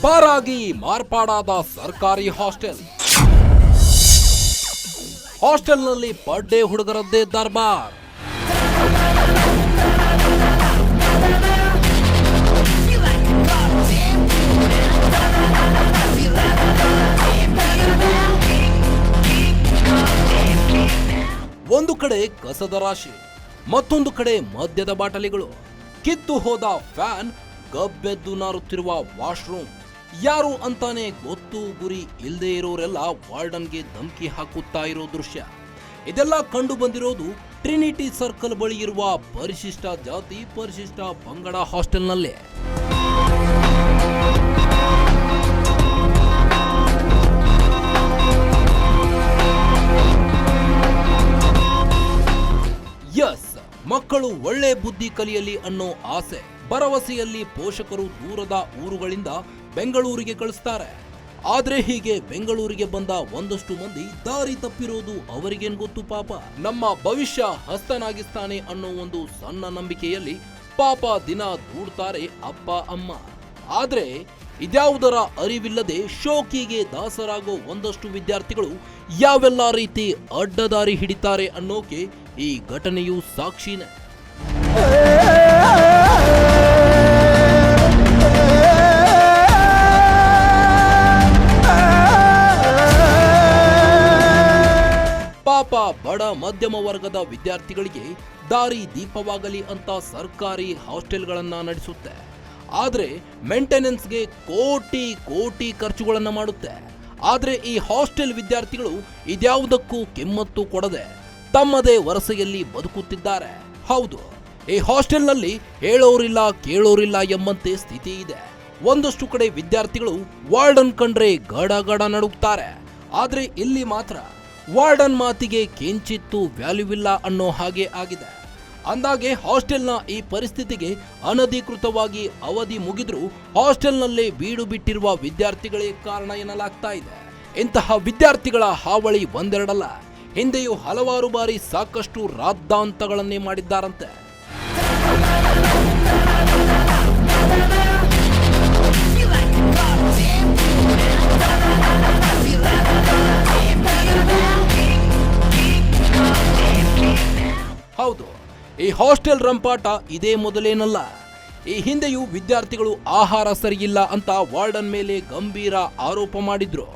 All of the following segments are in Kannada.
ಪಾರಾಗಿ ಮಾರ್ಪಾಡಾದ ಸರ್ಕಾರಿ ಹಾಸ್ಟೆಲ್. ಹಾಸ್ಟೆಲ್ನಲ್ಲಿ ಬರ್ಡೇ ಹುಡುಗರದ್ದೇ ದರ್ಬಾರ್. ಒಂದು ಕಡೆ ಕಸದ ರಾಶಿ, ಮತ್ತೊಂದು ಕಡೆ ಮದ್ಯದ ಬಾಟಲಿಗಳು, ಕಿತ್ತು ಹೋದ ಫ್ಯಾನ್, ಗಬ್ಬೆದ್ದು ನಾರುತ್ತಿರುವ ವಾಶ್ರೂಮ್. ಯಾರು ಅಂತಾನೆ ಗೊತ್ತು ಗುರಿ ಇಲ್ಲದೆ ಇರೋರೆಲ್ಲ ವಾರ್ಡನ್ಗೆ ಧಮಕಿ ಹಾಕುತ್ತಾ ಇರೋ ದೃಶ್ಯ. ಇದೆಲ್ಲ ಕಂಡು ಬಂದಿರೋದು ಟ್ರಿನಿಟಿ ಸರ್ಕಲ್ ಬಳಿ ಇರುವ ಪರಿಶಿಷ್ಟ ಜಾತಿ ಪರಿಶಿಷ್ಟ ಪಂಗಡ ಹಾಸ್ಟೆಲ್ನಲ್ಲೇ. ಯಸ್, ಮಕ್ಕಳು ಒಳ್ಳೆ ಬುದ್ಧಿ ಕಲಿಯಲಿ ಅನ್ನೋ ಆಸೆ ಭರವಸೆಯಲ್ಲಿ ಪೋಷಕರು ದೂರದ ಊರುಗಳಿಂದ ಬೆಂಗಳೂರಿಗೆ ಕಳಿಸ್ತಾರೆ. ಆದ್ರೆ ಹೀಗೆ ಬೆಂಗಳೂರಿಗೆ ಬಂದ ಒಂದಷ್ಟು ಮಂದಿ ದಾರಿ ತಪ್ಪಿರೋದು ಅವರಿಗೇನ್ ಗೊತ್ತು ಪಾಪ. ನಮ್ಮ ಭವಿಷ್ಯ ಹಸ್ತನಾಗಿಸ್ತಾನೆ ಅನ್ನೋ ಒಂದು ಸಣ್ಣ ನಂಬಿಕೆಯಲ್ಲಿ ಪಾಪ ದಿನ ದೂಡ್ತಾರೆ ಅಪ್ಪ ಅಮ್ಮ. ಆದ್ರೆ ಇದ್ಯಾವುದರ ಅರಿವಿಲ್ಲದೆ ಶೋಕಿಗೆ ದಾಸರಾಗೋ ಒಂದಷ್ಟು ವಿದ್ಯಾರ್ಥಿಗಳು ಯಾವೆಲ್ಲ ರೀತಿ ಅಡ್ಡದಾರಿ ಹಿಡಿತಾರೆ ಅನ್ನೋಕೆ ಈ ಘಟನೆಯು ಸಾಕ್ಷಿನೇ. ಪಾಪ ಬಡ ಮಧ್ಯಮ ವರ್ಗದ ವಿದ್ಯಾರ್ಥಿಗಳಿಗೆ ದಾರಿ ದೀಪವಾಗಲಿ ಅಂತ ಸರ್ಕಾರಿ ಹಾಸ್ಟೆಲ್ಗಳನ್ನ ನಡೆಸುತ್ತೆ. ಆದ್ರೆ ಮೇಂಟೆನೆನ್ಸ್ಗೆ ಕೋಟಿ ಕೋಟಿ ಖರ್ಚುಗಳನ್ನ ಮಾಡುತ್ತೆ. ಆದ್ರೆ ಈ ಹಾಸ್ಟೆಲ್ ವಿದ್ಯಾರ್ಥಿಗಳು ಇದ್ಯಾವುದಕ್ಕೂ ಕಿಮ್ಮತ್ತು ಕೊಡದೆ ತಮ್ಮದೇ ವರಸೆಯಲ್ಲಿ ಬದುಕುತ್ತಿದ್ದಾರೆ. ಹೌದು, ಈ ಹಾಸ್ಟೆಲ್ನಲ್ಲಿ ಹೇಳೋರಿಲ್ಲ ಕೇಳೋರಿಲ್ಲ ಎಂಬಂತೆ ಸ್ಥಿತಿ ಇದೆ. ಒಂದಷ್ಟು ಕಡೆ ವಿದ್ಯಾರ್ಥಿಗಳು ವಾರ್ಡನ್ ಕಂಡ್ರೆ ಗಡ ಗಡ ನಡುಗ್ತಾರೆ. ಆದ್ರೆ ಇಲ್ಲಿ ಮಾತ್ರ ವಾರ್ಡನ್ ಮಾತಿಗೆ ಕಿಂಚಿತ್ತು ವ್ಯಾಲ್ಯೂ ಇಲ್ಲ ಅನ್ನೋ ಹಾಗೆ ಆಗಿದೆ. ಅಂದಾಗೆ ಹಾಸ್ಟೆಲ್ನ ಈ ಪರಿಸ್ಥಿತಿಗೆ ಅನಧಿಕೃತವಾಗಿ ಅವಧಿ ಮುಗಿದ್ರೂ ಹಾಸ್ಟೆಲ್ನಲ್ಲೇ ಬೀಡು ಬಿಟ್ಟಿರುವ ವಿದ್ಯಾರ್ಥಿಗಳೇ ಕಾರಣ ಎನ್ನಲಾಗ್ತಾ ಇದೆ. ಇಂತಹ ವಿದ್ಯಾರ್ಥಿಗಳ ಹಾವಳಿ ಒಂದೆರಡಲ್ಲ, ಹಿಂದೆಯೂ ಹಲವಾರು ಬಾರಿ ಸಾಕಷ್ಟು ರಾದ್ದಾಂತಗಳನ್ನೇ ಮಾಡಿದ್ದಾರಂತೆ. ಹೌದು, ಈ ಹಾಸ್ಟೆಲ್ ರಂಪಾಟ ಇದೇ ಮೊದಲೇನಲ್ಲ. ಈ ಹಿಂದೆಯೂ ವಿದ್ಯಾರ್ಥಿಗಳು ಆಹಾರ ಸರಿಯಿಲ್ಲ ಅಂತ ವಾರ್ಡನ್ ಮೇಲೆ ಗಂಭೀರ ಆರೋಪ ಮಾಡಿದ್ರು.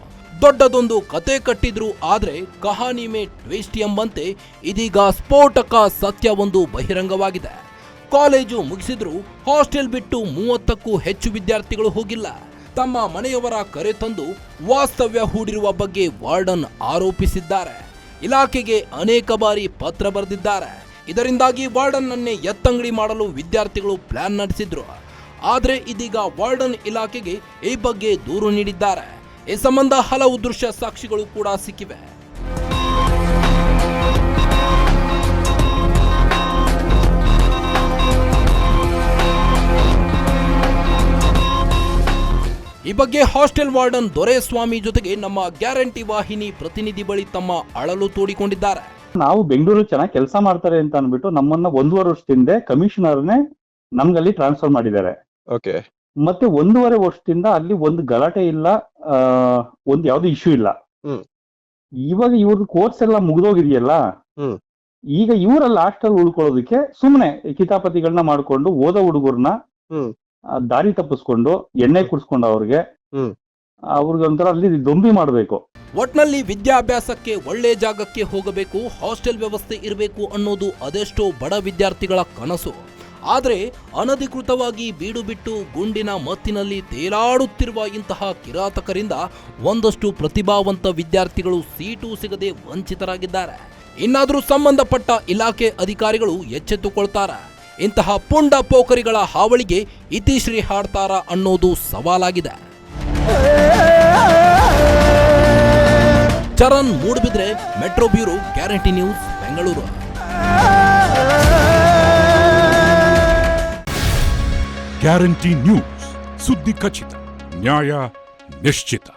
ದೊಡ್ಡದೊಂದು ಕತೆ ಕಟ್ಟಿದ್ರು. ಆದ್ರೆ ಕಹಾನಿ ಮೇ ಟ್ವಿಸ್ಟ್ ಎಂಬಂತೆ ಇದೀಗ ಸ್ಫೋಟಕ ಸತ್ಯವೊಂದು ಬಹಿರಂಗವಾಗಿದೆ. ಕಾಲೇಜು ಮುಗಿಸಿದ್ರು ಹಾಸ್ಟೆಲ್ ಬಿಟ್ಟು 30ಕ್ಕೂ ಹೆಚ್ಚು ವಿದ್ಯಾರ್ಥಿಗಳು ಹೋಗಿಲ್ಲ. ತಮ್ಮ ಮನೆಯವರ ಕರೆ ತಂದು ವಾಸ್ತವ್ಯ ಹೂಡಿರುವ ಬಗ್ಗೆ ವಾರ್ಡನ್ ಆರೋಪಿಸಿದ್ದಾರೆ. ಇಲಾಖೆಗೆ ಅನೇಕ ಬಾರಿ ಪತ್ರ ಬರೆದಿದ್ದಾರೆ. ಇದರಿಂದಾಗಿ ವಾರ್ಡನ್ ನನ್ನೇ ಎತ್ತಂಗಡಿ ಮಾಡಲು ವಿದ್ಯಾರ್ಥಿಗಳು ಪ್ಲಾನ್ ನಡೆಸಿದ್ರು. ಆದ್ರೆ ಇದೀಗ ವಾರ್ಡನ್ ಇಲಾಖೆಗೆ ಈ ಬಗ್ಗೆ ದೂರು ನೀಡಿದ್ದಾರೆ. ಈ ಸಂಬಂಧ ಹಲವು ದೃಶ್ಯ ಸಾಕ್ಷಿಗಳು ಕೂಡ ಸಿಕ್ಕಿವೆ. ಈ ಬಗ್ಗೆ ಹಾಸ್ಟೆಲ್ ವಾರ್ಡನ್ ದೊರೆಸ್ವಾಮಿ ಜೊತೆಗೆ ನಮ್ಮ ಗ್ಯಾರಂಟಿ ವಾಹಿನಿ ಪ್ರತಿನಿಧಿ ಬಳಿ ತಮ್ಮ ಅಳಲು ತೋಡಿಕೊಂಡಿದ್ದಾರೆ. ನಾವು ಬೆಂಗಳೂರು ಚೆನ್ನಾಗಿ ಕೆಲಸ ಮಾಡ್ತಾರೆ ಅಂತ ಅನ್ಬಿಟ್ಟು ನಮ್ಮನ್ನ 1.5 ವರ್ಷದಿಂದ ಕಮಿಷನರ್ನೇ ನಮ್ಗಲ್ಲಿ ಟ್ರಾನ್ಸ್ಫರ್ ಮಾಡಿದ್ದಾರೆ. ಓಕೆ. ಮತ್ತೆ 1.5 ವರ್ಷದಿಂದ ಅಲ್ಲಿ ಒಂದು ಗಲಾಟೆ ಇಲ್ಲ, ಒಂದು ಯಾವ್ದು ಇಶ್ಯೂ ಇಲ್ಲ. ಇವಾಗ ಇವ್ರ ಕೋರ್ಸ್ ಎಲ್ಲ ಮುಗ್ದೋಗಿದೆಯಲ್ಲ, ಈಗ ಇವರ ಲಾಸ್ಟ್ ಅಲ್ಲಿ ಉಳ್ಕೊಳ್ಳೋದಕ್ಕೆ ಸುಮ್ನೆ ಕಿತಾಪತಿಗಳನ್ನ ಮಾಡ್ಕೊಂಡು ಓದೋ ಹುಡುಗರ್ನ ದಾರಿ ತಪ್ಪಿಸ್ಕೊಂಡು ಎಣ್ಣೆ ಕುಡಿಸ್ಕೊಂಡು ಅವ್ರಿಗೊಂಥರ ಅಲ್ಲಿ ದೊಂಬಿ ಮಾಡ್ಬೇಕು. ಒಟ್ನಲ್ಲಿ ವಿದ್ಯಾಭ್ಯಾಸಕ್ಕೆ ಒಳ್ಳೆ ಜಾಗಕ್ಕೆ ಹೋಗಬೇಕು, ಹಾಸ್ಟೆಲ್ ವ್ಯವಸ್ಥೆ ಇರಬೇಕು ಅನ್ನೋದು ಅದೆಷ್ಟೋ ಬಡ ವಿದ್ಯಾರ್ಥಿಗಳ ಕನಸು. ಆದ್ರೆ ಅನಧಿಕೃತವಾಗಿ ಬೀಡು ಬಿಟ್ಟು ಗುಂಡಿನ ಮತ್ತಿನಲ್ಲಿ ತೇಲಾಡುತ್ತಿರುವ ಇಂತಹ ಕಿರಾತಕರಿಂದ ಒಂದಷ್ಟು ಪ್ರತಿಭಾವಂತ ವಿದ್ಯಾರ್ಥಿಗಳು ಸೀಟು ಸಿಗದೆ ವಂಚಿತರಾಗಿದ್ದಾರೆ. ಇನ್ನಾದ್ರೂ ಸಂಬಂಧಪಟ್ಟ ಇಲಾಖೆ ಅಧಿಕಾರಿಗಳು ಎಚ್ಚೆತ್ತುಕೊಳ್ತಾರ? ಇಂತಹ ಪುಂಡ ಪೋಖರಿಗಳ ಹಾವಳಿಗೆ ಇತಿಶ್ರೀ ಹಾಡ್ತಾರ ಅನ್ನೋದು ಸವಾಲಾಗಿದೆ. Charan Moodbidri, metro bureau, guarantee news, Bengaluru. Guarantee news, ಸುದ್ದಿ ಖಚಿತ, ನ್ಯಾಯ ನಿಶ್ಚಿತ.